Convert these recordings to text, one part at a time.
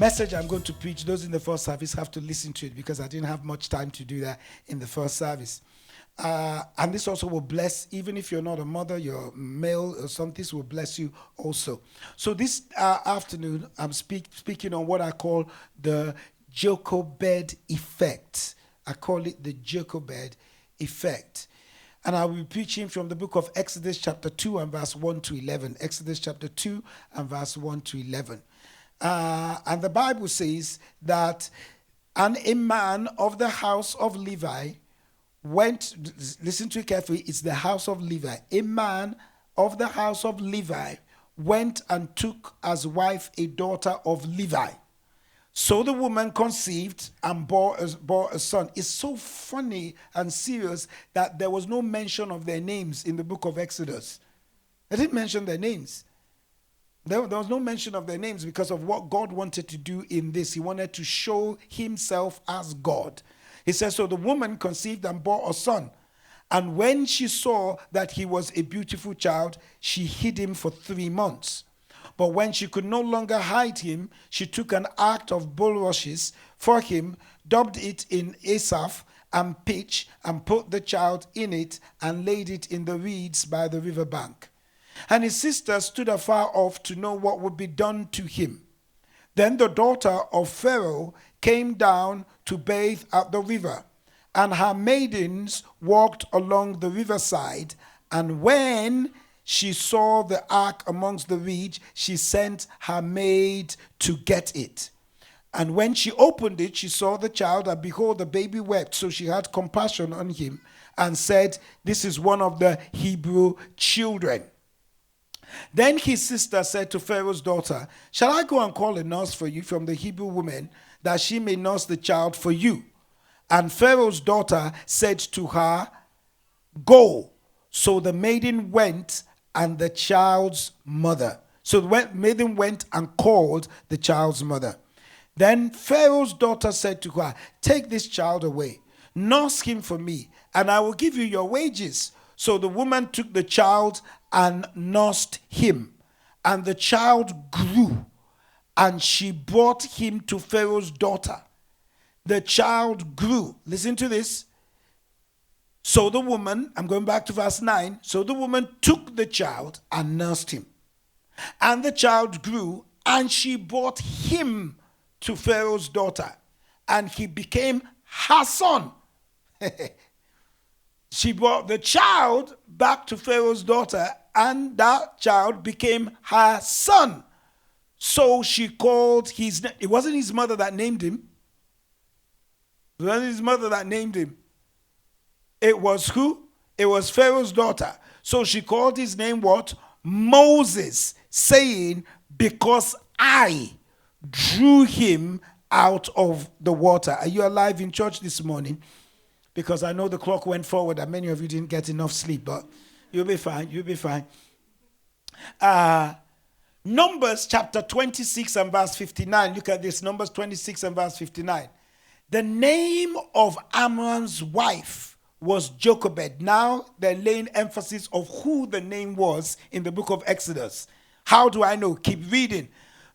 message I'm going to preach, those in the first service have to listen to it because I didn't have much time to do that in the first service. And this also will bless, even if you're not a mother, you're male or something, this will bless you also. So this afternoon, I'm speaking on what I call the Jochebed effect. I call it the Jochebed effect. And I will be preaching from the book of Exodus chapter 2 and verse 1 to 11. Exodus chapter 2 and verse 1 to 11. And the Bible says that, and a man of the house of Levi went, listen to it carefully, it's the house of Levi. A man of the house of Levi went and took as wife a daughter of Levi. So the woman conceived and bore a son. It's so funny and serious that there was no mention of their names in the book of Exodus. They didn't mention their names. There was no mention of their names because of what God wanted to do in this. He wanted to show himself as God. He says, so the woman conceived and bore a son. And when she saw that he was a beautiful child, she hid him for 3 months. But when she could no longer hide him, she took an ark of bulrushes for him, daubed it in asaph and pitch, and put the child in it, and laid it in the reeds by the river bank. And his sister stood afar off to know what would be done to him. Then the daughter of Pharaoh came down to bathe at the river, and her maidens walked along the riverside, and when she saw the ark amongst the reeds, she sent her maid to get it. And when she opened it, she saw the child, and behold, the baby wept. So she had compassion on him and said, this is one of the Hebrew children. Then his sister said to Pharaoh's daughter, shall I go and call a nurse for you from the Hebrew woman, that she may nurse the child for you? And Pharaoh's daughter said to her, go. So the maiden went and the child's mother. So the maiden went and called the child's mother. Then Pharaoh's daughter said to her, take this child away, nurse him for me, and I will give you your wages. So the woman took the child and nursed him. And the child grew, and she brought him to Pharaoh's daughter. The child grew. Listen to this. So the woman, I'm going back to verse 9. So the woman took the child and nursed him. And the child grew, and she brought him to Pharaoh's daughter. And he became her son. She brought the child back to Pharaoh's daughter, and that child became her son. So she called his name. It wasn't his mother that named him. It wasn't his mother that named him. It was who? It was Pharaoh's daughter. So she called his name what? Moses, saying, because I drew him out of the water. Are you alive in church this morning? Because I know the clock went forward and many of you didn't get enough sleep, but you'll be fine. You'll be fine. Numbers chapter 26 and verse 59. Look at this. Numbers 26 and verse 59. The name of Amram's wife was Jochebed. Now they're laying emphasis of who the name was in the book of Exodus. How do I know? Keep reading.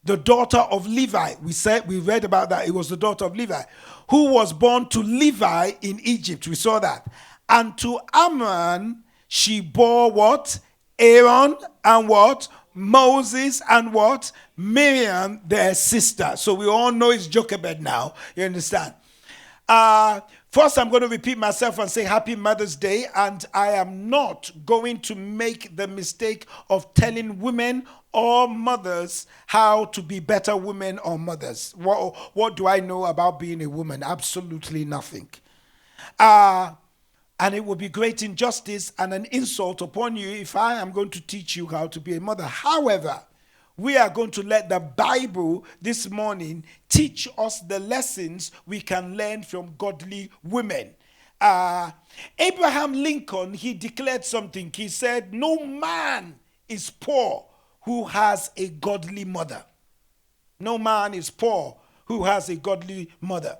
The daughter of Levi. We read about that. It was the daughter of Levi, who was born to Levi in Egypt. We saw that. And to Amram, she bore what? Aaron and what? Moses and what? Miriam, their sister. So we all know it's Jochebed now. You understand? First, I'm going to repeat myself and say Happy Mother's Day. And I am not going to make the mistake of telling women or mothers how to be better women or mothers. What do I know about being a woman? Absolutely nothing. And it would be great injustice and an insult upon you if I am going to teach you how to be a mother. However, we are going to let the Bible this morning teach us the lessons we can learn from godly women. Abraham Lincoln, he declared something. He said, no man is poor who has a godly mother. No man is poor who has a godly mother.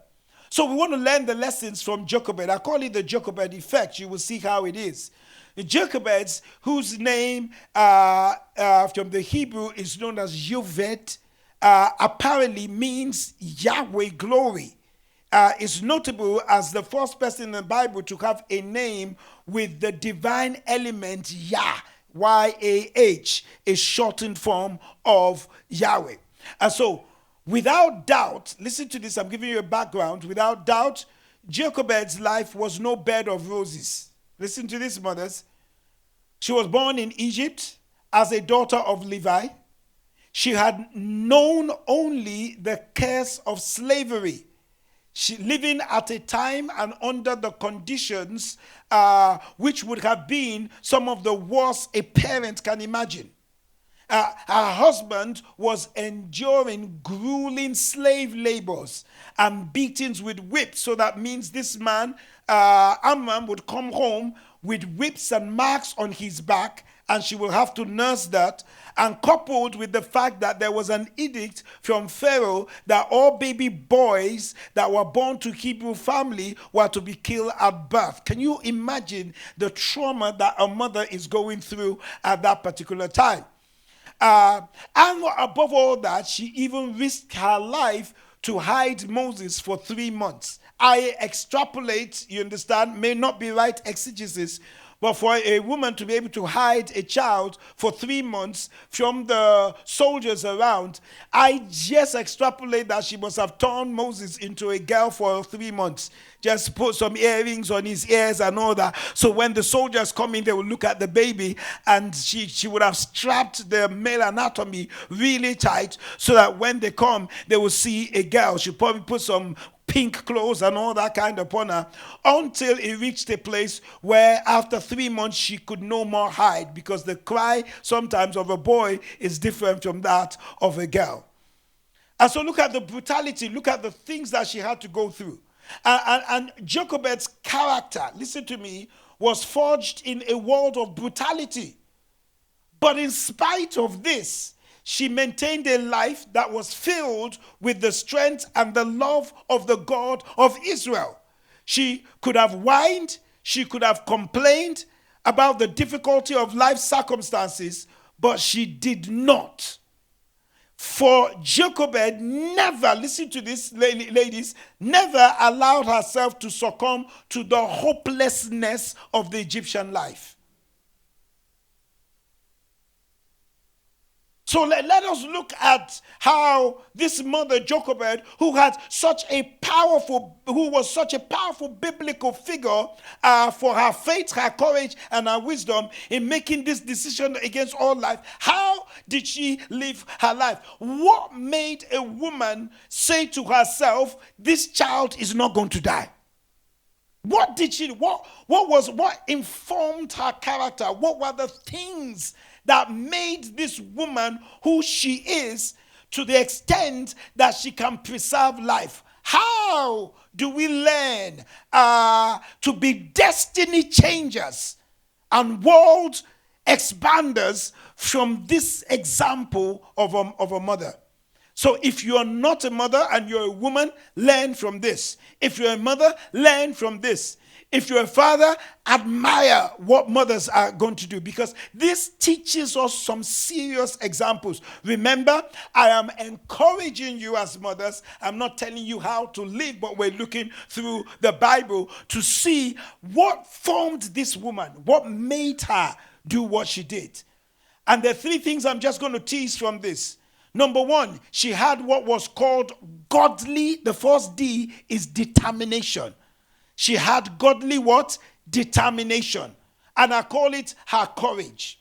So we want to learn the lessons from Jochebed. I call it the Jochebed effect. You will see how it is. The Jochebeds, whose name from the Hebrew is known as Yovet, apparently means Yahweh glory. Is notable as the first person in the Bible to have a name with the divine element Yah, Y-A-H, a shortened form of Yahweh. And so, without doubt, listen to this, I'm giving you a background. Without doubt, Jochebed's life was no bed of roses. Listen to this, mothers. She was born in Egypt as a daughter of Levi. She had known only the curse of slavery. She living at a time and under the conditions which would have been some of the worst a parent can imagine. Her husband was enduring grueling slave labors and beatings with whips. So that means this man, Amram, would come home with whips and marks on his back, and she will have to nurse that. And coupled with the fact that there was an edict from Pharaoh that all baby boys that were born to Hebrew family were to be killed at birth. Can you imagine the trauma that a mother is going through at that particular time? And above all that, she even risked her life to hide Moses for 3 months. I extrapolate, you understand, may not be right exegesis, but for a woman to be able to hide a child for 3 months from the soldiers around, I just extrapolate that she must have turned Moses into a girl for 3 months. Just put some earrings on his ears and all that. So when the soldiers come in, they will look at the baby, and she would have strapped the male anatomy really tight so that when they come, they will see a girl. She probably put some pink clothes and all that kind upon her, until it reached a place where after 3 months she could no more hide, because the cry sometimes of a boy is different from that of a girl. And so look at the brutality, look at the things that she had to go through. And Jochebed's character, listen to me, was forged in a world of brutality. But in spite of this, she maintained a life that was filled with the strength and the love of the God of Israel. She could have whined, she could have complained about the difficulty of life circumstances, but she did not. For Jochebed never, listen to this, ladies, never allowed herself to succumb to the hopelessness of the Egyptian life. So let us look at how this mother Jochebed, who was such a powerful biblical figure for her faith, her courage, and her wisdom in making this decision against all life, how did she live her life? What made a woman say to herself, this child is not going to die? What informed her character? What were the things that made this woman who she is, to the extent that she can preserve life? How do we learn to be destiny changers and world expanders from this example of a mother? So if you're not a mother and you're a woman, learn from this. If you're a mother, learn from this. If you're a father, admire what mothers are going to do, because this teaches us some serious examples. Remember, I am encouraging you as mothers. I'm not telling you how to live, but we're looking through the Bible to see what formed this woman, what made her do what she did. And there are 3 things I'm just going to tease from this. Number 1, she had what was called godly. The first D is determination. She had godly what? Determination. And I call it her courage.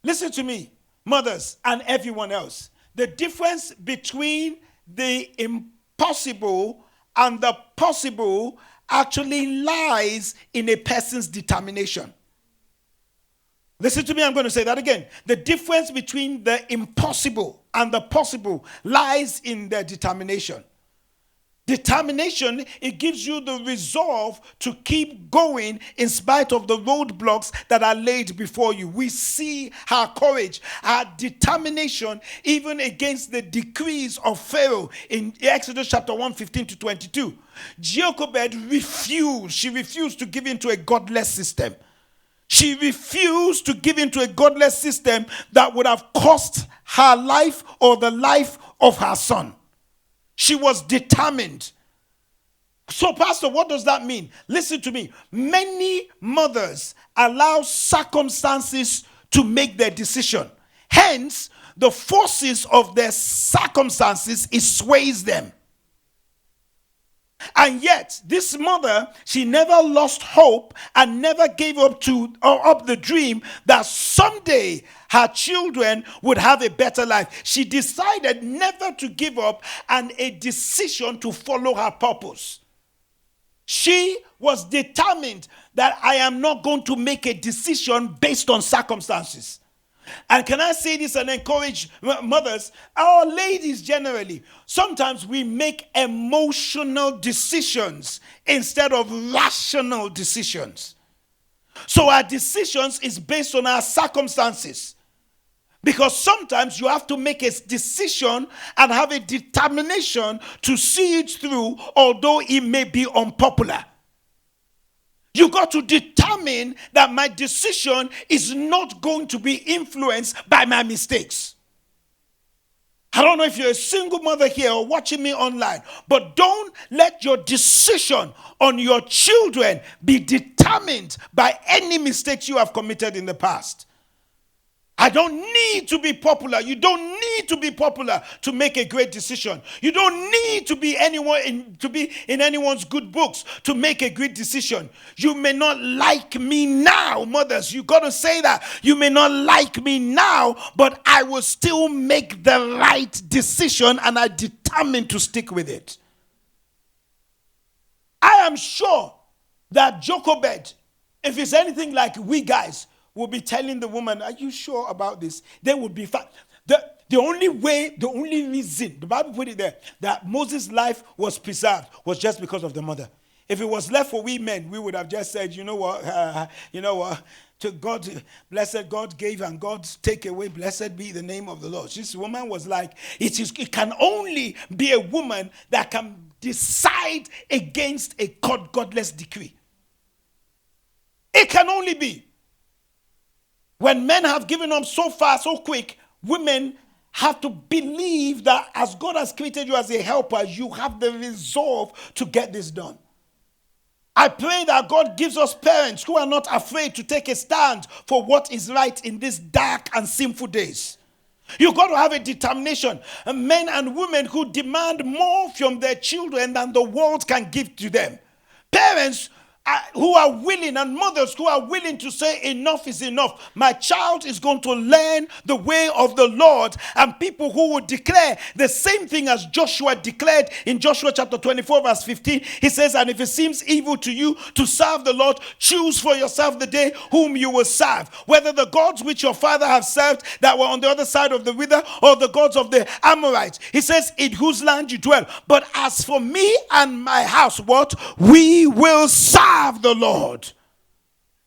Listen to me, mothers and everyone else. The difference between the impossible and the possible actually lies in a person's determination. Listen to me, I'm going to say that again. The difference between the impossible and the possible lies in their determination. Determination, it gives you the resolve to keep going in spite of the roadblocks that are laid before you. We see her courage, her determination, even against the decrees of Pharaoh in Exodus chapter 1, 15 to 22. Jochebed refused. She refused to give in to a godless system. She refused to give into a godless system that would have cost her life or the life of her son. She was determined. So, Pastor, what does that mean? Listen to me. Many mothers allow circumstances to make their decision. Hence, the forces of their circumstances, it sways them. And yet, this mother, she never lost hope and never gave up the dream that someday her children would have a better life. She decided never to give up and a decision to follow her purpose. She was determined that I am not going to make a decision based on circumstances. And can I say this and encourage mothers, our ladies generally, sometimes we make emotional decisions instead of rational decisions. So our decisions is based on our circumstances. Because sometimes you have to make a decision and have a determination to see it through, although it may be unpopular. You got to determine that my decision is not going to be influenced by my mistakes. I don't know if you're a single mother here or watching me online, but don't let your decision on your children be determined by any mistakes you have committed in the past. I don't need to be popular. You don't need to be popular to make a great decision. You don't need to be in anyone's good books to make a great decision. You may not like me now, mothers. You got to say that. You may not like me now, but I will still make the right decision and I determine to stick with it. I am sure that Jochebed, if it's anything like we guys, will be telling the woman, are you sure about this? They would be fine. The only reason, the Bible put it there, that Moses' life was preserved was just because of the mother. If it was left for we men, we would have just said, you know what, to God, blessed God gave and God take away, blessed be the name of the Lord. This woman was like, it can only be a woman that can decide against a godless decree. It can only be. When men have given up so far, so quick, women have to believe that as God has created you as a helper, you have the resolve to get this done. I pray that God gives us parents who are not afraid to take a stand for what is right in these dark and sinful days. You've got to have a determination. Men and women who demand more from their children than the world can give to them. Parents who are willing, and mothers who are willing to say enough is enough. My child is going to learn the way of the Lord, and people who would declare the same thing as Joshua declared in Joshua chapter 24 verse 15. He says, and if it seems evil to you to serve the Lord, choose for yourself the day whom you will serve, whether the gods which your father have served that were on the other side of the river, or the gods of the Amorites. He says, in whose land you dwell. But as for me and my house, what? We will serve the Lord.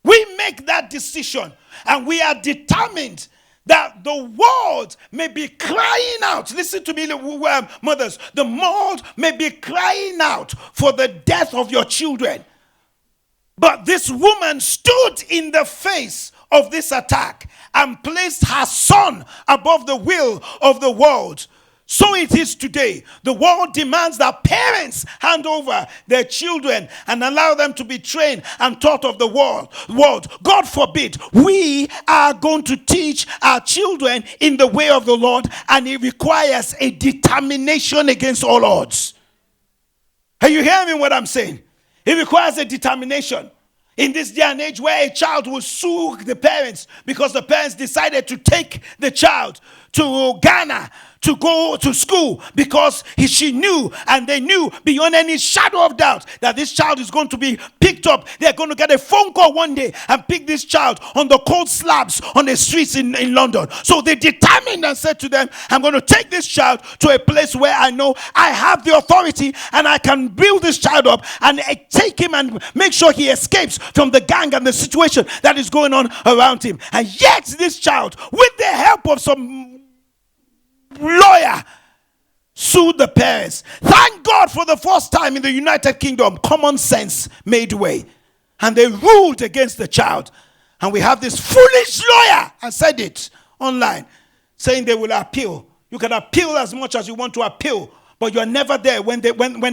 We make that decision, and we are determined that the world may be crying out. Listen to me, mothers. The world may be crying out for the death of your children. But this woman stood in the face of this attack and placed her son above the will of the world. So it is today. The world demands that parents hand over their children and allow them to be trained and taught of the world. God forbid, we are going to teach our children in the way of the Lord, and it requires a determination against all odds. Are you hearing what I'm saying? It requires a determination. In this day and age where a child will sue the parents because the parents decided to take the child to Ghana to go to school because she knew, and they knew beyond any shadow of doubt, that this child is going to be picked up. They're going to get a phone call one day and pick this child on the cold slabs on the streets in London. So they determined and said to them, I'm going to take this child to a place where I know I have the authority and I can build this child up and take him and make sure he escapes from the gang and the situation that is going on around him. And yet this child, with the help of some lawyer, sued the parents. Thank God, for the first time in the United Kingdom, common sense made way, and they ruled against the child. And we have this foolish lawyer, I said it online, saying they will appeal. You can appeal as much as you want to appeal, but you're never there when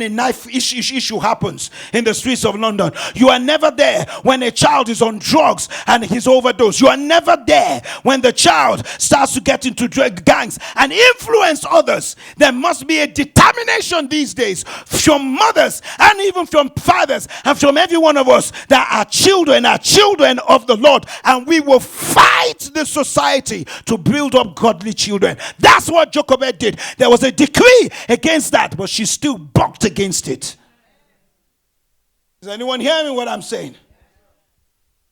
a knife issue happens in the streets of London. You are never there when a child is on drugs and he's overdosed. You are never there when the child starts to get into drug gangs and influence others. There must be a determination these days from mothers and even from fathers and from every one of us that our children are children of the Lord, and we will fight the society to build up godly children. That's what Jochebed did. There was a decree against that, but she still bucked against it. Is anyone hearing what I'm saying?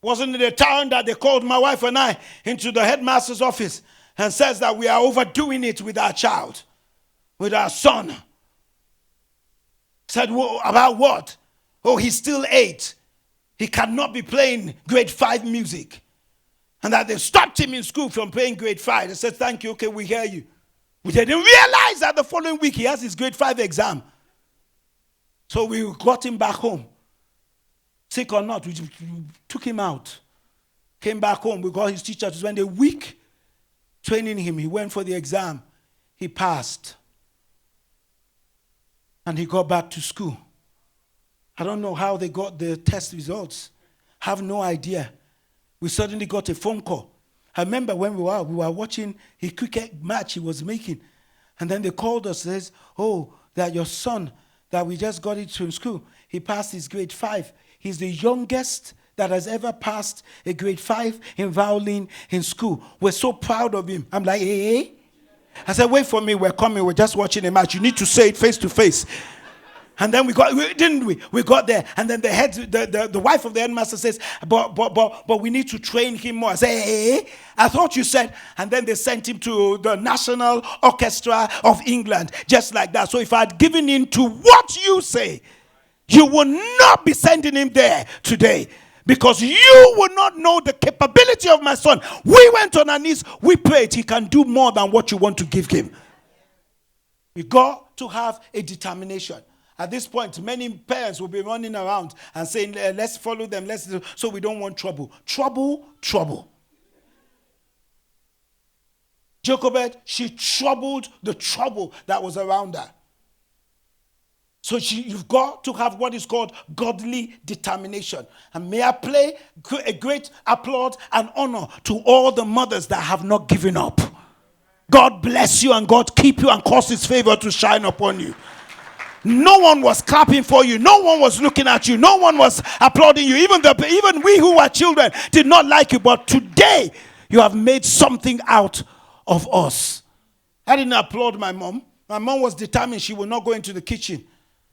Wasn't it a time that they called my wife and I into the headmaster's office and says that we are overdoing it with our child, with our son? Said, well, about what? Oh, he's still 8. He cannot be playing grade 5 music. And that they stopped him in school from playing grade 5. They said, thank you, okay, we hear you. We didn't realize that the following week he has his grade 5 exam. So we got him back home. Sick or not, we took him out. Came back home. We got his teacher to spend a week training him. He went for the exam. He passed. And he got back to school. I don't know how they got the test results. Have no idea. We suddenly got a phone call. I remember when we were watching a cricket match he was making. And then they called us, says, oh, that your son, that we just got it from school, he passed his grade 5. He's the youngest that has ever passed a grade 5 in violin in school. We're so proud of him. I'm like, hey. I said, wait for me, we're coming, we're just watching a match. You need to say it face to face. And then we got there, and then the wife of the headmaster says, but we need to train him more. I say, hey, I thought you said, and then they sent him to the National Orchestra of England, just like that. So if I had given in to what you say, you will not be sending him there today, because you will not know the capability of my son. We went on our knees, we prayed. He can do more than what you want to give him. We got to have a determination. At this point, many parents will be running around and saying, let's follow them, so we don't want trouble. Trouble. Jochebed, she troubled the trouble that was around her. So you've got to have what is called godly determination. And may I play a great applaud and honor to all the mothers that have not given up. God bless you and God keep you and cause his favor to shine upon you. No one was clapping for you. No one was looking at you. No one was applauding you. Even we who were children did not like you. But today, you have made something out of us. I didn't applaud my mom. My mom was determined she will not go into the kitchen.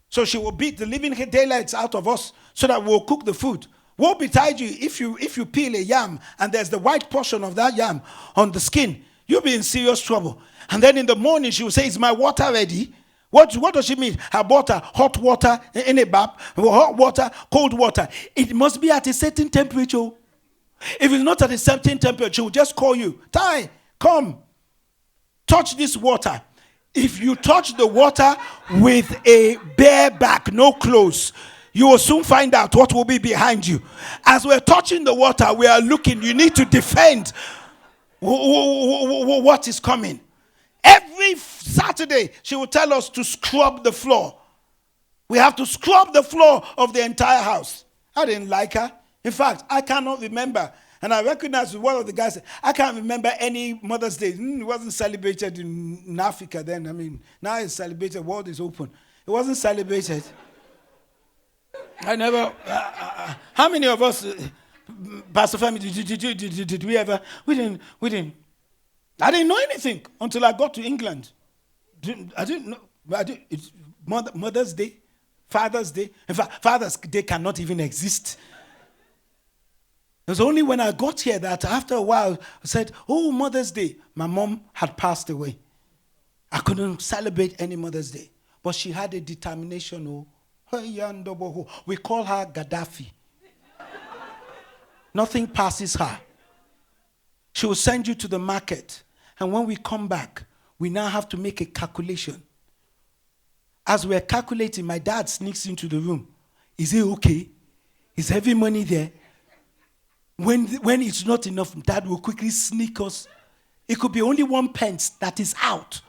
So she will beat the living daylights out of us so that we'll cook the food. Woe betide you if you peel a yam and there's the white portion of that yam on the skin. You'll be in serious trouble. And then in the morning, she will say, is my water ready? What does she mean? Her water, hot water in a bath, hot water, cold water. It must be at a certain temperature. If it's not at a certain temperature, she will just call you. Tai, come, touch this water. If you touch the water with a bare back, no clothes, you will soon find out what will be behind you. As we're touching the water, we are looking. You need to defend what is coming. Every Saturday, she will tell us to scrub the floor. We have to scrub the floor of the entire house. I didn't like her. In fact, I cannot remember. And I recognize one of the guys, I can't remember any Mother's Day. It wasn't celebrated in Africa then. I mean, now it's celebrated. The world is open. It wasn't celebrated. I never... how many of us, Pastor Femi, did we ever... We didn't. I didn't know anything until I got to England. I didn't know. It's Mother's Day, Father's Day. In fact, Father's Day cannot even exist. It was only when I got here that after a while I said, oh, Mother's Day. My mom had passed away. I couldn't celebrate any Mother's Day. But she had a determination. We call her Gaddafi. Nothing passes her. She will send you to the market. And when we come back, we now have to make a calculation. As we're calculating, my dad sneaks into the room. Is it okay? Is heavy money there? When it's not enough, Dad will quickly sneak us. It could be only 1 pence that is out.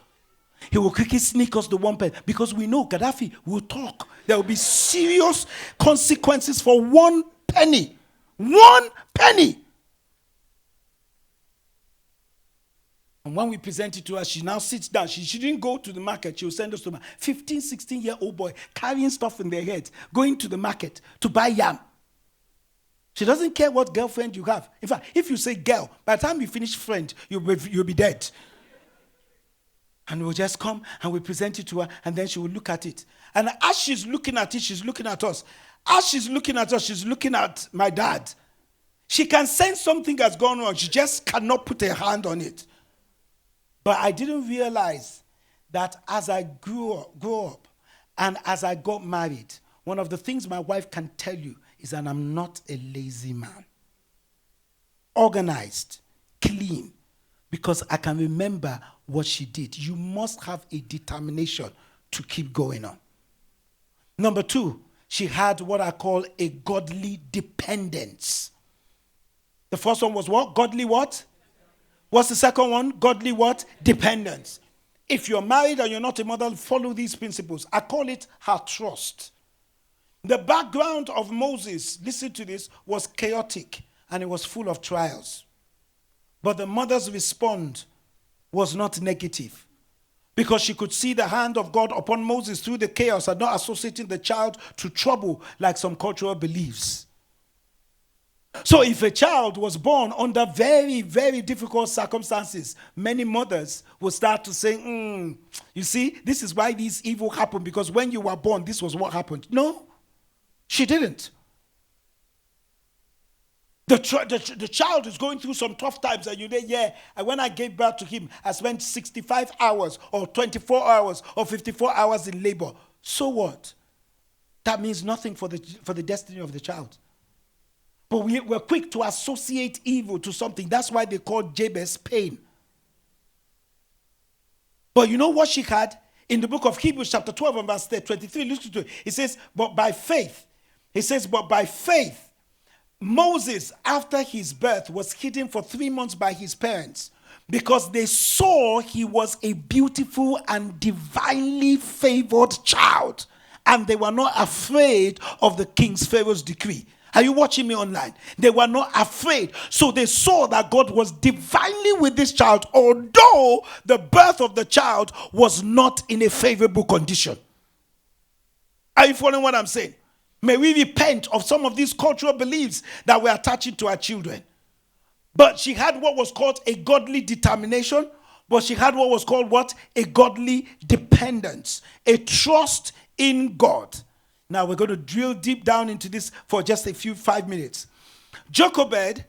He will quickly sneak us the 1 pence because we know Gaddafi will talk. There will be serious consequences for 1 penny. 1 penny. And when we present it to her, she now sits down. She shouldn't go to the market. She will send us to a 15, 16-year-old boy carrying stuff in their head, going to the market to buy yam. She doesn't care what girlfriend you have. In fact, if you say girl, by the time you finish friend, you'll be dead. And we'll just come and we present it to her, and then she will look at it. And as she's looking at it, she's looking at us. As she's looking at us, she's looking at my dad. She can sense something has gone wrong. She just cannot put her hand on it. But I didn't realize that as I grew up and as I got married, one of the things my wife can tell you is that I'm not a lazy man. Organized, clean, because I can remember what she did. You must have a determination to keep going on. Number 2, she had what I call a godly dependence. The first one was what? Godly what? What's the second one? Godly what? Dependence. If you're married and you're not a mother, follow these principles. I call it her trust. The background of Moses, listen to this, was chaotic and it was full of trials. But the mother's response was not negative because she could see the hand of God upon Moses through the chaos and not associating the child to trouble like some cultural beliefs. So if a child was born under very, very difficult circumstances, many mothers will start to say, you see, this is why this evil happened because when you were born, this was what happened. No. She didn't. The child is going through some tough times and you say, and when I gave birth to him, I spent 65 hours or 24 hours or 54 hours in labor. So what? That means nothing for the destiny of the child. But we're quick to associate evil to something. That's why they call Jabez pain. But you know what she had? In the book of Hebrews chapter 12 and verse 23, listen to it. It says, but by faith, Moses, after his birth, was hidden for 3 months by his parents because they saw he was a beautiful and divinely favored child, and they were not afraid of the king's Pharaoh's decree. Are you watching me online? They were not afraid. So they saw that God was divinely with this child, although the birth of the child was not in a favorable condition. Are you following what I'm saying? May we repent of some of these cultural beliefs that we're attaching to our children. But she had what was called a godly determination, but she had what was called what? A godly dependence, a trust in God. Now we're going to drill deep down into this for just 5 minutes. Jochebed,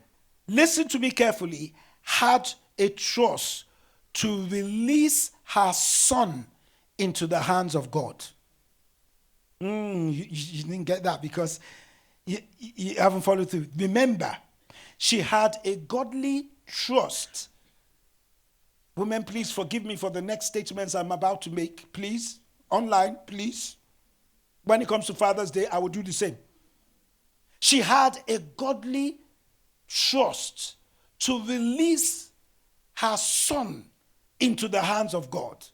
listen to me carefully, had a trust to release her son into the hands of God. You didn't get that because you haven't followed through. Remember, she had a godly trust. Women, please forgive me for the next statements I'm about to make. Please, online, please. When it comes to Father's Day, I will do the same. She had a godly trust to release her son into the hands of God.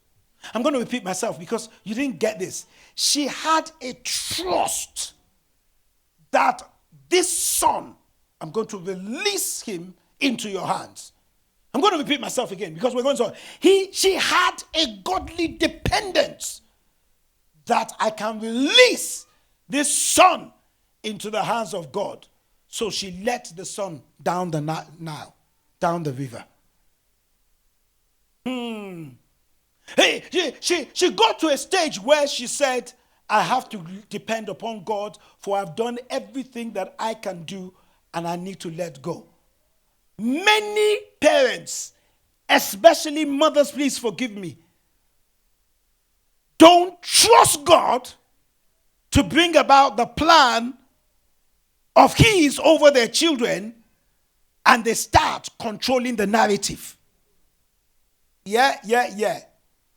I'm going to repeat myself because you didn't get this. She had a trust that this son, I'm going to release him into your hands. I'm going to repeat myself again because we're going to. She had a godly dependence that I can release this son into the hands of God. So she let the son down the Nile, down the river. Hey, she got to a stage where she said, I have to depend upon God, for I've done everything that I can do and I need to let go. Many parents, especially mothers, please forgive me, don't trust God to bring about the plan of His over their children, and they start controlling the narrative. Yeah.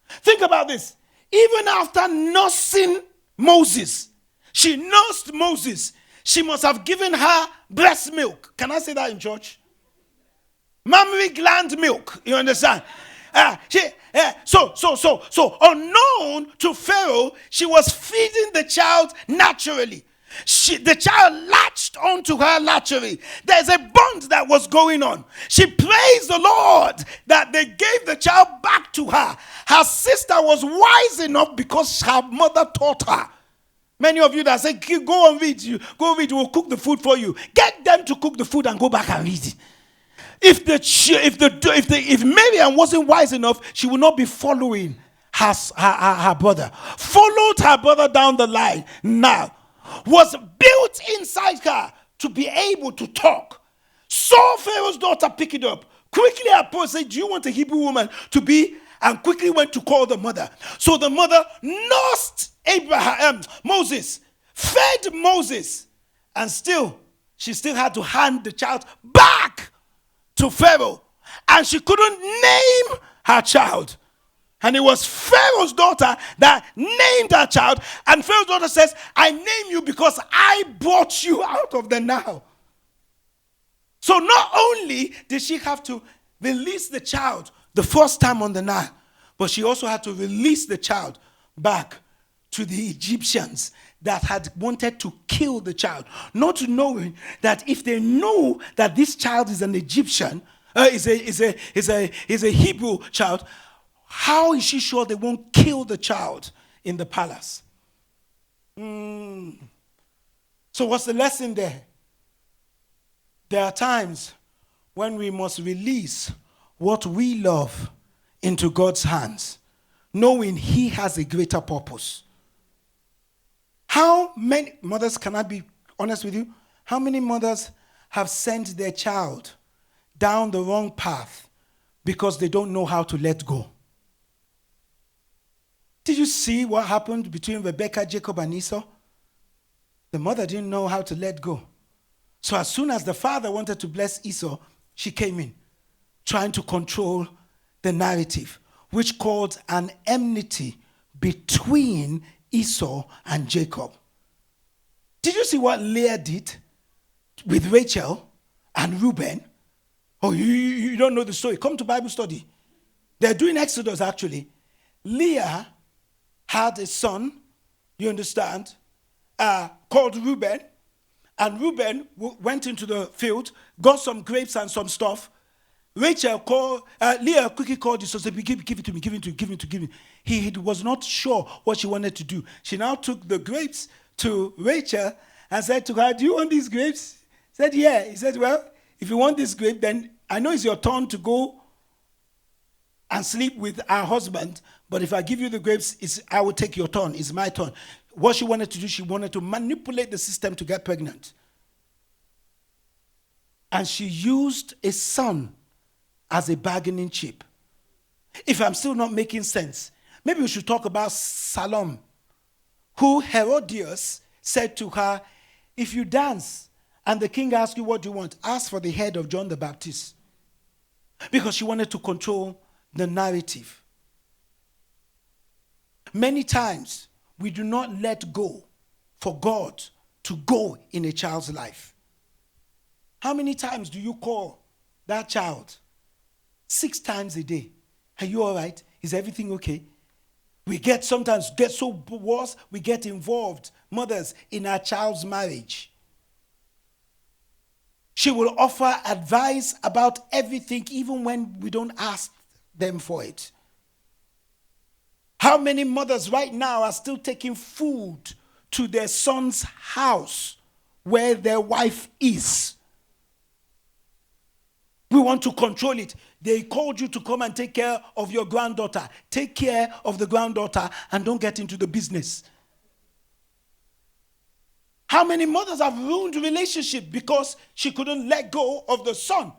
Think about this. Even after nursing Moses, she nursed Moses. She must have given her breast milk. Can I say that in church? Mammary gland milk. You understand? So unknown to Pharaoh, she was feeding the child naturally. The child latched onto her naturally. There's a bond that was going on. She praised the Lord that they gave the child back to her. Her sister was wise enough because her mother taught her. Many of you that say, go and read, we'll cook the food for you. Get them to cook the food and go back and read it. If Miriam wasn't wise enough, she would not be following her brother. Followed her brother down the line. Now, was built inside her to be able to talk. Saw Pharaoh's daughter pick it up. Quickly approached, said, do you want a Hebrew woman to be? And quickly went to call the mother. So the mother nursed Moses, fed Moses, and she still had to hand the child back to Pharaoh. And she couldn't name her child. And it was Pharaoh's daughter that named her child. And Pharaoh's daughter says, I name you because I brought you out of the Nile. So not only did she have to release the child the first time on the Nile, but she also had to release the child back to the Egyptians that had wanted to kill the child. Not knowing that if they know that this child is an Egyptian, is a Hebrew child, how is she sure they won't kill the child in the palace? So what's the lesson there? There are times when we must release what we love into God's hands, knowing He has a greater purpose. How many mothers, can I be honest with you? How many mothers have sent their child down the wrong path because they don't know how to let go? Did you see what happened between Rebekah, Jacob, and Esau? The mother didn't know how to let go. So as soon as the father wanted to bless Esau, she came in, trying to control the narrative, which caused an enmity between Esau and Jacob. Did you see what Leah did with Rachel and Reuben? Oh, you don't know the story. Come to Bible study. They're doing Exodus, actually. Leah had a son, you understand, called Reuben. And Reuben went into the field, got some grapes and some stuff. Leah quickly called his son and said, give it to me, give it to me. He was not sure what she wanted to do. She now took the grapes to Rachel and said to her, do you want these grapes? He said, yeah. He said, well, if you want this grape, then I know it's your turn to go and sleep with our husband, but if I give you the grapes, I will take your turn. It's my turn. What she wanted to do, she wanted to manipulate the system to get pregnant. And she used a son as a bargaining chip. If I'm still not making sense, maybe we should talk about Salome, who Herodias said to her, if you dance and the king asks you what do you want, ask for the head of John the Baptist. Because she wanted to control the narrative. Many times, we do not let go for God to go in a child's life. How many times do you call that child? 6 times a day. Are you all right? Is everything okay? We sometimes get so worse, we get involved, mothers, in our child's marriage. She will offer advice about everything, even when we don't ask them for it. How many mothers right now are still taking food to their son's house where their wife is? We want to control it. They called you to come and take care of your granddaughter. Take care of the granddaughter and don't get into the business. How many mothers have ruined relationship because she couldn't let go of the son?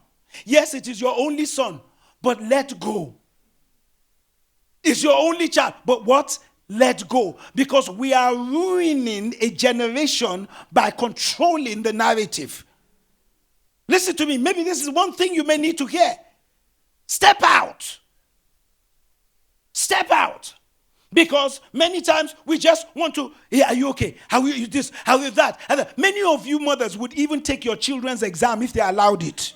Yes, it is your only son, but let go. It's your only child, but what? Let go. Because we are ruining a generation by controlling the narrative. Listen to me. Maybe this is one thing you may need to hear. Step out. Step out. Because many times we just want to, are you okay? How are you this? How are you that? And many of you mothers would even take your children's exam if they allowed it.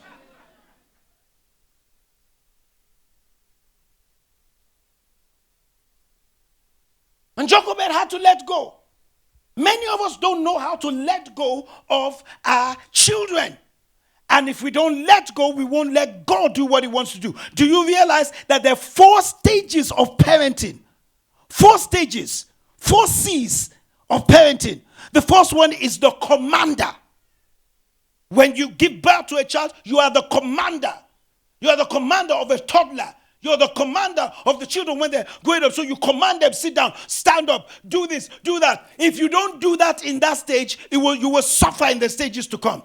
And Jochebed had to let go. Many of us don't know how to let go of our children. And if we don't let go, we won't let God do what he wants to do. Do you realize that there are 4 stages of parenting? 4 stages, 4 C's of parenting. The first one is the commander. When you give birth to a child, you are the commander. You are the commander of a toddler. You're the commander of the children when they're growing up. So you command them, sit down, stand up, do this, do that. If you don't do that in that stage, you will suffer in the stages to come.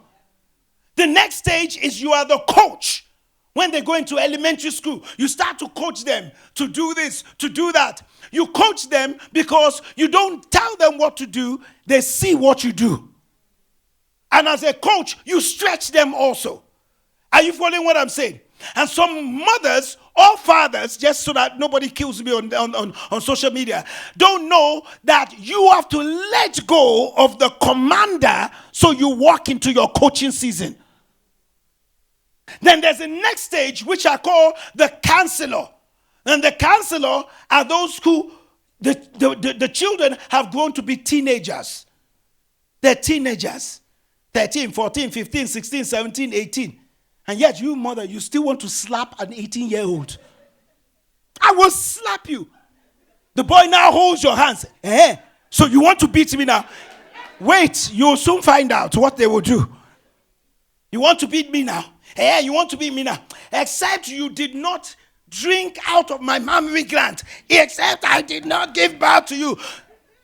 The next stage is you are the coach. When they go into elementary school, you start to coach them to do this, to do that. You coach them because you don't tell them what to do. They see what you do. And as a coach, you stretch them also. Are you following what I'm saying? And some mothers or fathers, just so that nobody kills me on social media, don't know that you have to let go of the commander so you walk into your coaching season. Then there's the next stage, which I call the counselor. And the counselor are those who, the children have grown to be teenagers. They're teenagers. 13, 14, 15, 16, 17, 18. And yet you, mother, you still want to slap an 18-year-old. I will slap you. The boy now holds your hands. So you want to beat me now? Wait, you'll soon find out what they will do. You want to beat me now? You want to beat me now? Except you did not drink out of my mammary gland. Except I did not give birth to you.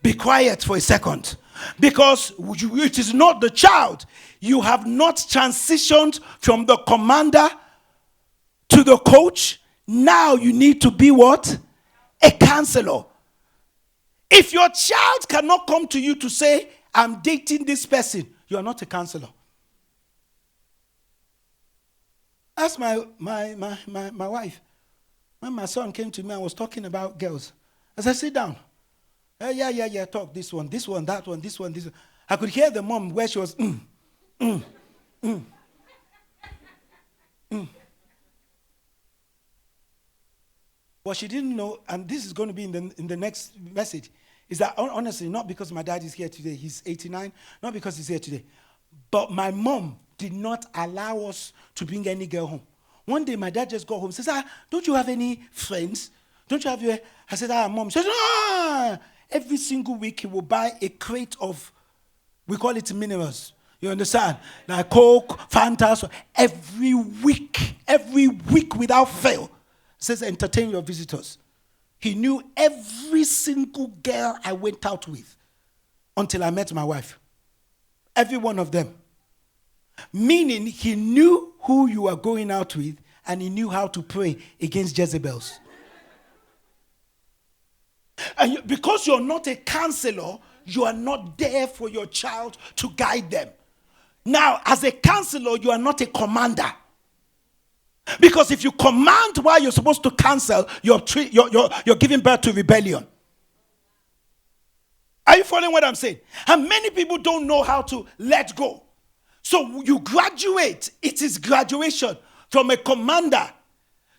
Be quiet for a second. Because it is not the child. You have not transitioned from the commander to the coach. Now you need to be what? A counselor. If your child cannot come to you to say, I'm dating this person, you are not a counselor. Ask my wife. When my son came to me and was talking about girls, I said, sit down. Yeah, talk. This one, that one, this one. I could hear the mom where she was, What she didn't know, and this is going to be in the next message, is that honestly, not because my dad is here today, he's 89, not because he's here today, but my mom did not allow us to bring any girl home. One day, my dad just got home and says, don't you have any friends? Don't you have your... I said, mom. She says, every single week, he will buy a crate of, we call it minerals. You understand? Like Coke, Fanta, every week without fail. Says, entertain your visitors. He knew every single girl I went out with until I met my wife. Every one of them. Meaning he knew who you were going out with and he knew how to pray against Jezebels. And because you're not a counselor, you are not there for your child to guide them. Now, as a counselor, you are not a commander. Because if you command while you're supposed to counsel, you're giving birth to rebellion. Are you following what I'm saying? And many people don't know how to let go. So you graduate. It is graduation from a commander.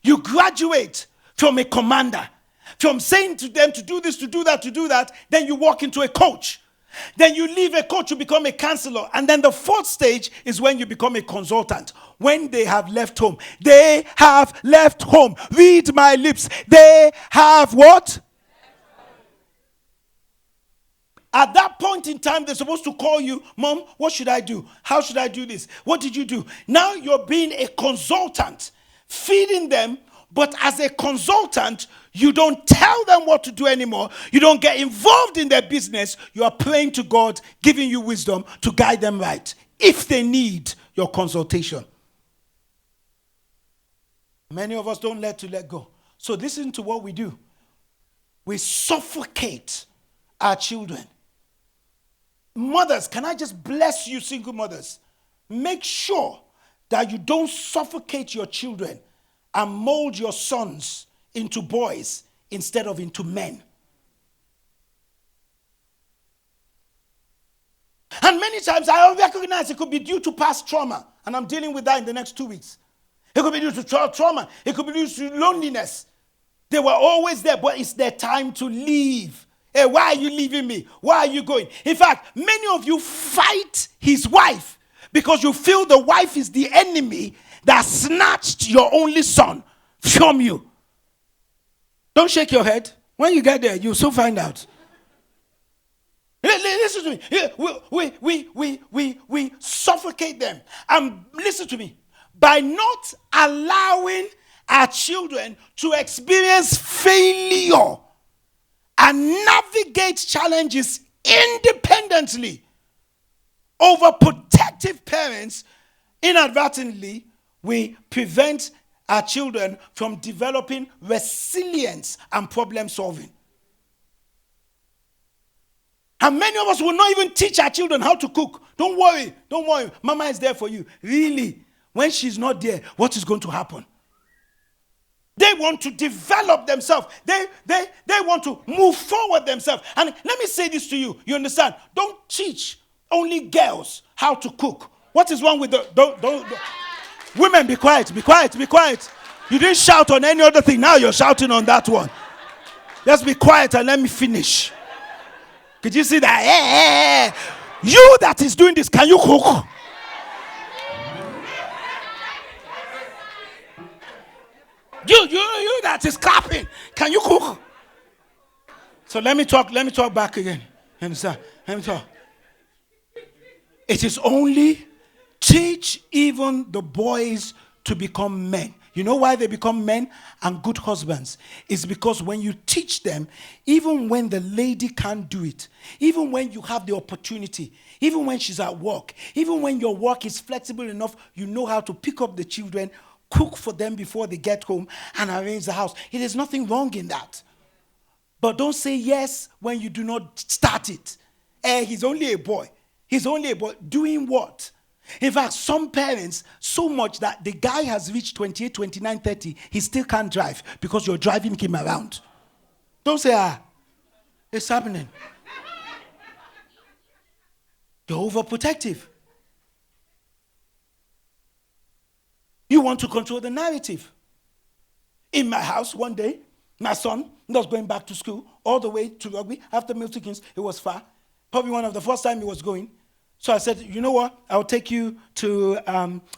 You graduate from a commander. From saying to them to do this, to do that, then you walk into a coach. Then you leave a coach, you become a counselor. And then the 4th stage is when you become a consultant. When they have left home. They have left home. Read my lips. They have what? At that point in time, they're supposed to call you, Mom, what should I do? How should I do this? What did you do? Now you're being a consultant, feeding them. But as a consultant, you don't tell them what to do anymore. You don't get involved in their business. You are praying to God, giving you wisdom to guide them right, if they need your consultation. Many of us don't let go. So listen to what we do. We suffocate our children. Mothers, can I just bless you, single mothers? Make sure that you don't suffocate your children and mold your sons into boys instead of into men. And many times I recognize it could be due to past trauma. And I'm dealing with that in the next 2 weeks. It could be due to trauma. It could be due to loneliness. They were always there, but it's their time to leave. Hey, why are you leaving me? Why are you going? In fact, many of you fight his wife because you feel the wife is the enemy that snatched your only son from you. Don't shake your head. When you get there, you'll soon find out. Listen to me. We suffocate them. And listen to me. By not allowing our children to experience failure and navigate challenges independently, overprotective parents, inadvertently, we prevent our children from developing resilience and problem solving. And many of us will not even teach our children how to cook. Don't worry. Mama is there for you. Really, when she's not there, what is going to happen? They want to develop themselves. They want to move forward themselves. And let me say this to you. You understand? Don't teach only girls how to cook. What is wrong with the... Don't. Women, be quiet. You didn't shout on any other thing. Now you're shouting on that one. Let's be quiet and let me finish. Could you see that? You that is doing this, can you cook? You that is clapping, can you cook? So let me talk back again. You understand? Let me talk. It is only teach even the boys to become men. You know why they become men and good husbands? It's because when you teach them, even when the lady can't do it, even when you have the opportunity, even when she's at work, even when your work is flexible enough, you know how to pick up the children, cook for them before they get home, and arrange the house. It is nothing wrong in that. But don't say yes when you do not start it. He's only a boy. Doing what? In fact, some parents, so much that the guy has reached 28, 29, 30, he still can't drive because you're driving him around. Don't say, it's happening. You're overprotective. You want to control the narrative. In my house one day, my son was going back to school all the way to Rugby. After Milton Keynes, it was far. Probably one of the first time he was going. So I said, you know what? I'll take you to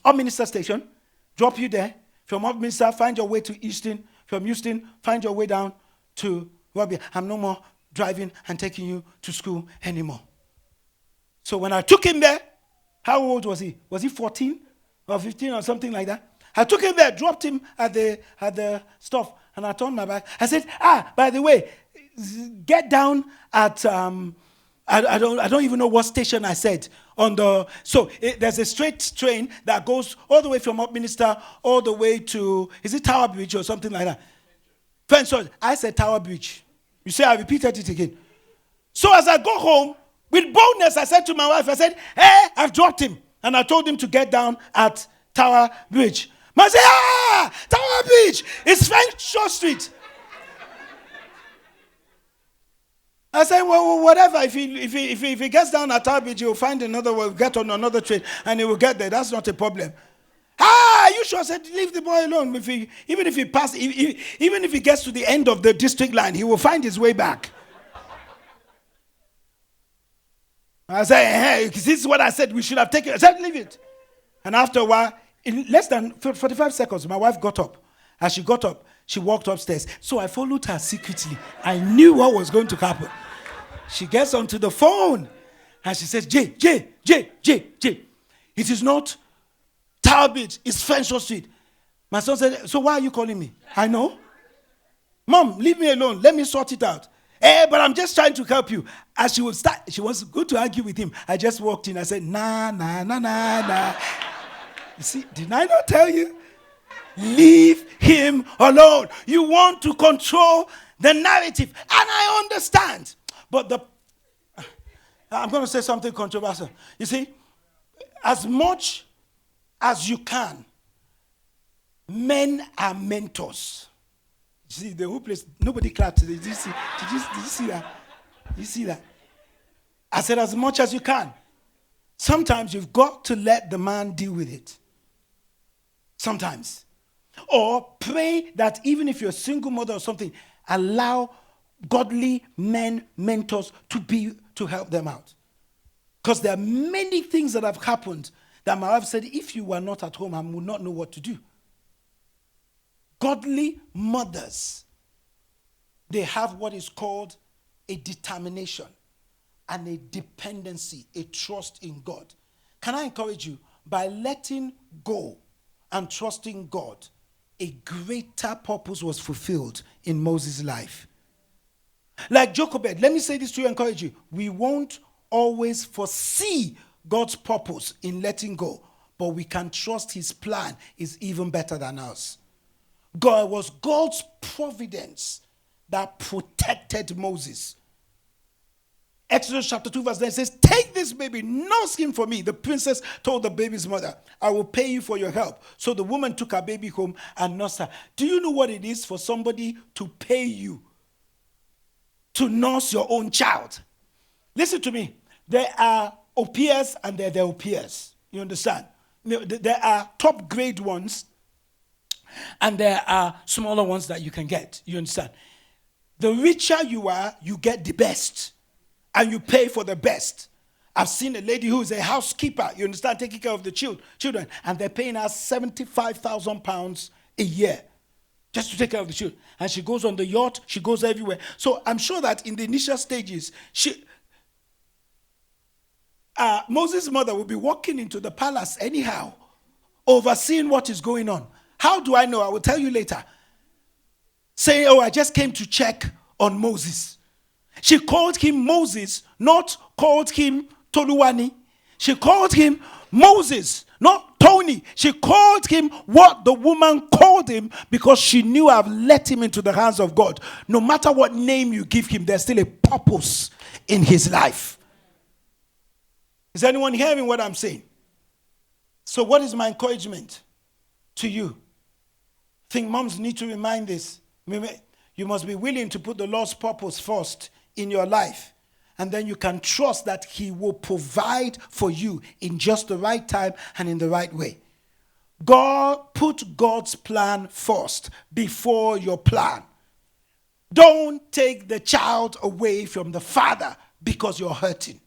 Upminster Station, drop you there. From Upminster, find your way to Euston. From Euston, find your way down to Rugby. I'm no more driving and taking you to school anymore. So when I took him there, how old was he? Was he 14 or 15 or something like that? I took him there, dropped him at the stop, and I turned my back. I said, by the way, get down at... I don't even know what station I said there's a straight train that goes all the way from Upminster all the way to, is it Tower Bridge or something like that? Sorry, I said Tower Bridge. You say I repeated it again. So as I go home, with boldness, I said to my wife, I said, I've dropped him. And I told him to get down at Tower Bridge. I said, Tower Bridge, it's French Street. I said, well, whatever. If he gets down at Tower Bridge, he'll find another way, get on another train, and he will get there. That's not a problem. You sure? I said, leave the boy alone. Even if he gets to the end of the district line, he will find his way back. I said, this is what I said. We should have taken it. I said, leave it. And after a while, in less than 45 seconds, my wife got up. As she got up, she walked upstairs. So I followed her secretly. I knew what was going to happen. She gets onto the phone and she says, J. It is not Tower Bridge, it's French Street. My son said, so why are you calling me? I know. Mom, leave me alone. Let me sort it out. But I'm just trying to help you. As she was going to argue with him. I just walked in. I said, nah. You see, did I not tell you? Leave him alone. You want to control the narrative. And I understand. But I'm going to say something controversial. You see, as much as you can, men are mentors. You see, the whole place, nobody clapped. Did you see that? You see that? I said as much as you can. Sometimes you've got to let the man deal with it. Sometimes. Or pray that even if you're a single mother or something, allow godly men, mentors to help them out. Because there are many things that have happened that my wife said, if you were not at home, I would not know what to do. Godly mothers, they have what is called a determination and a dependency, a trust in God. Can I encourage you? By letting go and trusting God, a greater purpose was fulfilled in Moses' life. Like Jochebed, let me say this to you, encourage you. We won't always foresee God's purpose in letting go, but we can trust his plan is even better than us. God was God's providence that protected Moses. Exodus chapter 2 verse 9 says, take this baby, nurse him for me. The princess told the baby's mother, I will pay you for your help. So the woman took her baby home and nursed her. Do you know what it is for somebody to pay you to nurse your own child? Listen to me. There are au pairs and there are au pairs. You understand? There are top grade ones and there are smaller ones that you can get. You understand? The richer you are, you get the best. And you pay for the best. I've seen a lady who is a housekeeper, you understand, taking care of the children, and they're paying her £75,000 a year just to take care of the children. And she goes on the yacht, she goes everywhere. So I'm sure that in the initial stages, Moses' mother will be walking into the palace anyhow, overseeing what is going on. How do I know? I will tell you later. Saying, oh, I just came to check on Moses. She called him Moses, not called him Toluwani. She called him Moses, not Tony. She called him what the woman called him because she knew I've let him into the hands of God. No matter what name you give him, there's still a purpose in his life. Is anyone hearing what I'm saying? So what is my encouragement to you? I think moms need to remind this. You must be willing to put the Lord's purpose first in your life. And then you can trust that he will provide for you in just the right time and in the right way. Put God's plan first before your plan. Don't take the child away from the father because you're hurting.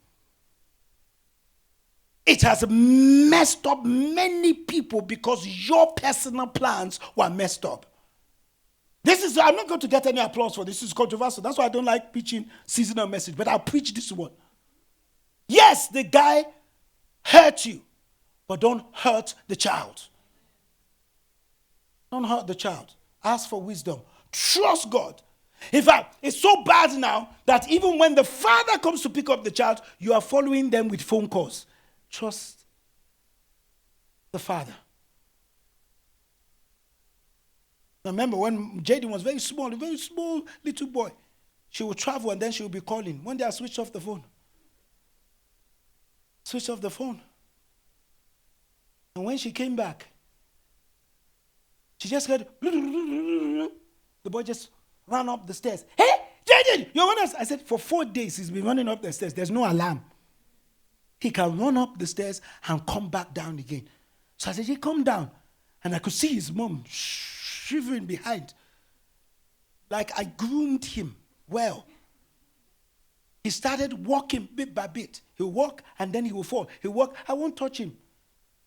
It has messed up many people because your personal plans were messed up. I'm not going to get any applause for this. This is controversial. That's why I don't like preaching seasonal message, but I'll preach this one. Yes, the guy hurt you, but don't hurt the child. Don't hurt the child. Ask for wisdom. Trust God. In fact, it's so bad now that even when the father comes to pick up the child, you are following them with phone calls. Trust the father. Remember when Jaden was very small, a very small little boy, she would travel and then she would be calling. One day I switched off the phone. And when she came back, she just heard, the boy just ran up the stairs. Hey, Jaden, you're on us. I said, for 4 days he's been running up the stairs. There's no alarm. He can run up the stairs and come back down again. So I said, hey, come down. And I could see his mom shivering behind. Like I groomed him well. He started walking bit by bit. He'll walk and then he will fall. He'll walk. I won't touch him.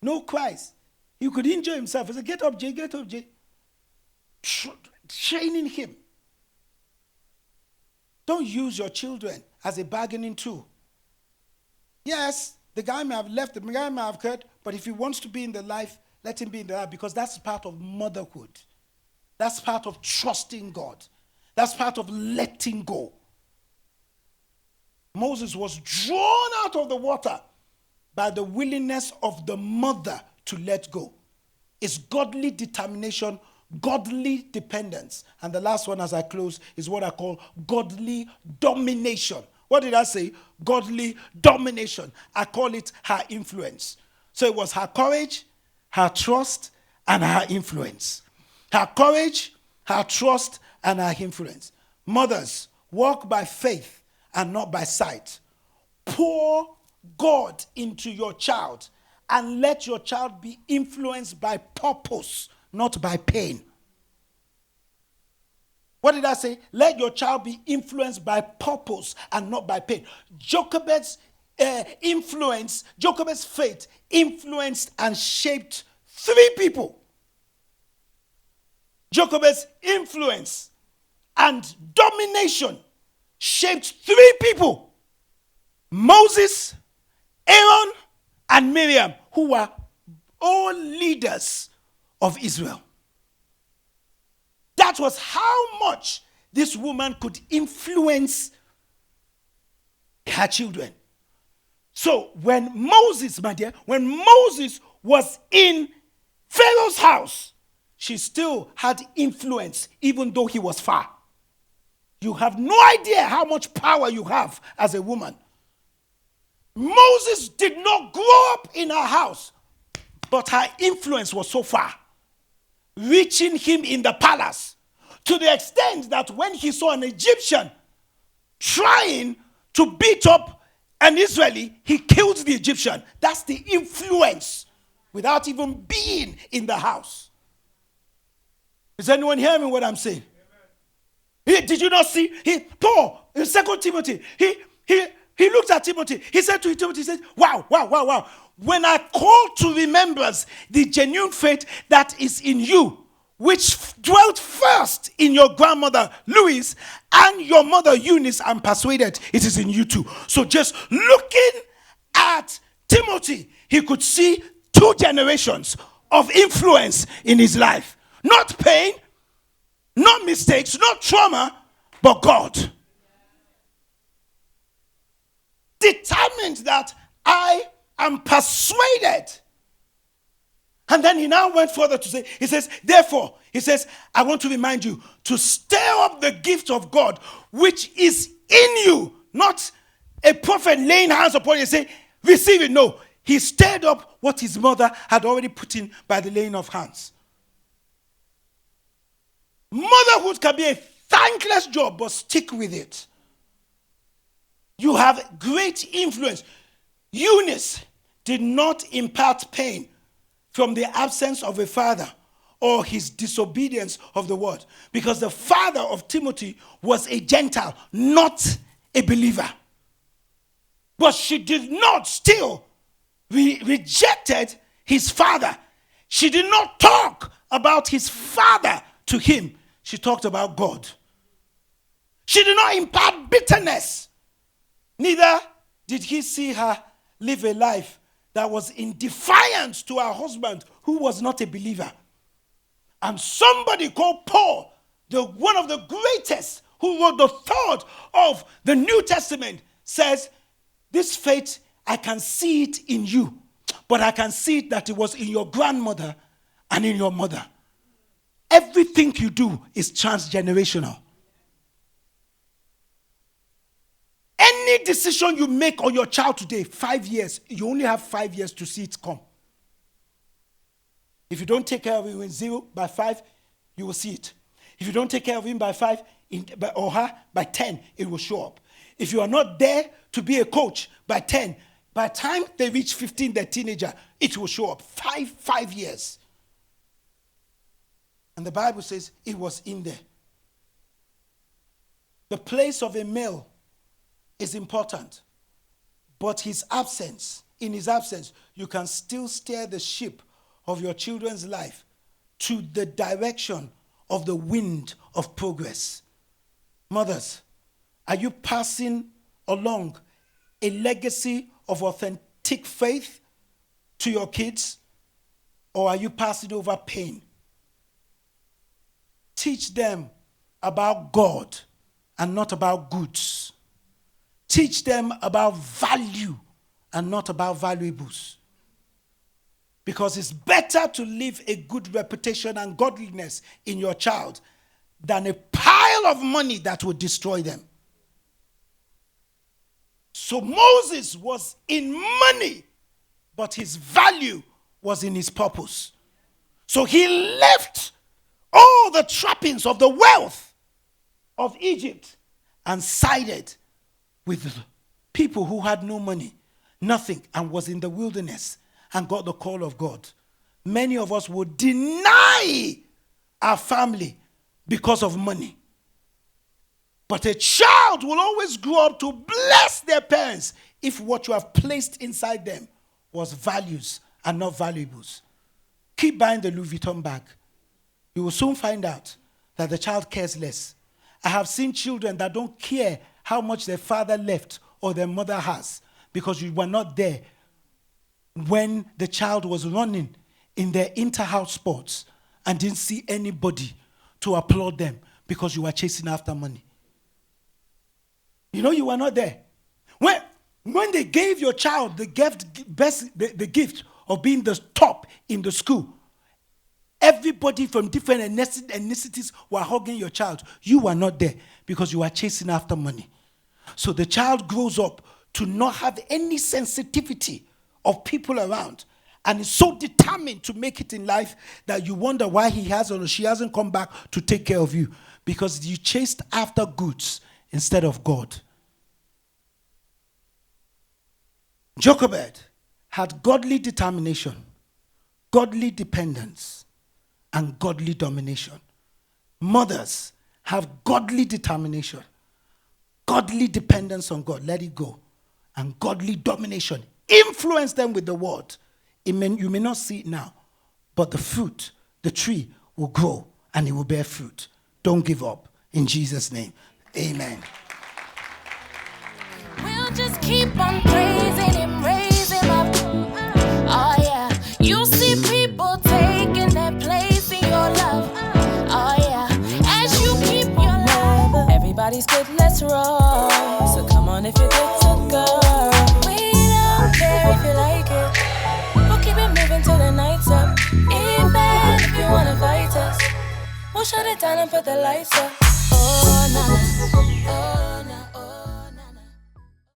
No cries. He could injure himself. I said, get up, Jay, get up, Jay. Training him. Don't use your children as a bargaining tool. Yes, the guy may have left, the guy may have hurt, but if he wants to be in the life, let him be in the life because that's part of motherhood. That's part of trusting God. That's part of letting go. Moses was drawn out of the water by the willingness of the mother to let go. It's godly determination, godly dependence. And the last one as I close is what I call godly domination. What did I say? Godly domination. I call it her influence. So it was her courage, her trust, and her influence. Her courage, her trust, and her influence. Mothers, walk by faith and not by sight. Pour God into your child and let your child be influenced by purpose, not by pain. What did I say? Let your child be influenced by purpose and not by pain. Jochebed's Jochebed's faith influenced and shaped 3 people. Jochebed's influence and domination shaped 3 people. Moses, Aaron, and Miriam, who were all leaders of Israel. That was how much this woman could influence her children. So when Moses, my dear, when Moses was in Pharaoh's house, she still had influence even though he was far. You have no idea how much power you have as a woman. Moses did not grow up in her house, but her influence was so far, reaching him in the palace, to the extent that when he saw an Egyptian trying to beat up an Israeli, he killed the Egyptian. That's the influence without even being in the house. Is anyone hearing what I'm saying? Did you not see? Paul, in 2 Timothy, he looked at Timothy. He said to Timothy, he said, wow. When I call to remembrance the genuine faith that is in you, which dwelt first in your grandmother Louise and your mother Eunice, I'm persuaded it is in you too. So just looking at Timothy, he could see 2 generations of influence in his life. Not pain, not mistakes, not trauma, but God. Determined that I am persuaded. And then he now went further to say, he says, therefore, he says, I want to remind you to stir up the gift of God which is in you. Not a prophet laying hands upon you and say, receive it. No, he stirred up what his mother had already put in by the laying of hands. Motherhood can be a thankless job, but stick with it. You have great influence. Eunice did not impart pain from the absence of a father or his disobedience of the word, because the father of Timothy was a Gentile, not a believer. But she did not still rejected his father. She did not talk about his father to him. She talked about God. She did not impart bitterness. Neither did he see her live a life that was in defiance to her husband, who was not a believer. And somebody called Paul, one of the greatest, who wrote the third of the New Testament, says, this faith, I can see it in you, but I can see it that it was in your grandmother and in your mother. Everything you do is transgenerational. Any decision you make on your child today, 5 years, you only have 5 years to see it come. If you don't take care of him in 0, by 5, you will see it. If you don't take care of him by 5, or her, by 10, it will show up. If you are not there to be a coach by 10, by the time they reach 15, they're teenager, it will show up. 5 years. And the Bible says it was in there. The place of a male is important. But in his absence, you can still steer the ship of your children's life to the direction of the wind of progress. Mothers, are you passing along a legacy of authentic faith to your kids? Or are you passing over pain? Teach them about God and not about goods. Teach them about value and not about valuables. Because it's better to leave a good reputation and godliness in your child than a pile of money that will destroy them. So Moses was in money, but his value was in his purpose. So he left all the trappings of the wealth of Egypt and sided with people who had no money. nothing, and was in the wilderness and got the call of God. Many of us would deny our family because of money. But a child will always grow up to bless their parents if what you have placed inside them was values and not valuables. Keep buying the Louis Vuitton bag. You will soon find out that the child cares less. I have seen children that don't care how much their father left or their mother has, because you were not there when the child was running in their inter-house sports and didn't see anybody to applaud them because you were chasing after money. You know, you were not there. When they gave your child the gift of being the top in the school, everybody from different ethnicities were hugging your child. You were not there because you were chasing after money. So the child grows up to not have any sensitivity of people around, and is so determined to make it in life that you wonder why he hasn't or she hasn't come back to take care of you, because you chased after goods instead of God. Jochebed had godly determination, godly dependence, and godly domination. Mothers have godly determination, godly dependence on God, let it go, and godly domination. Influence them with the word. You may not see it now, but the fruit, the tree will grow and it will bear fruit. Don't give up. In Jesus' name, amen. We'll just keep on praising him, raise him up. Oh yeah, you see people taking their place in your love. Oh yeah, as you keep your love. Everybody's good, let's roll. So come on if you're good to go. We don't care if you like it. We'll keep it moving till the night's up. Even if you wanna fight us, we'll shut it down and put the lights up. Oh, nah.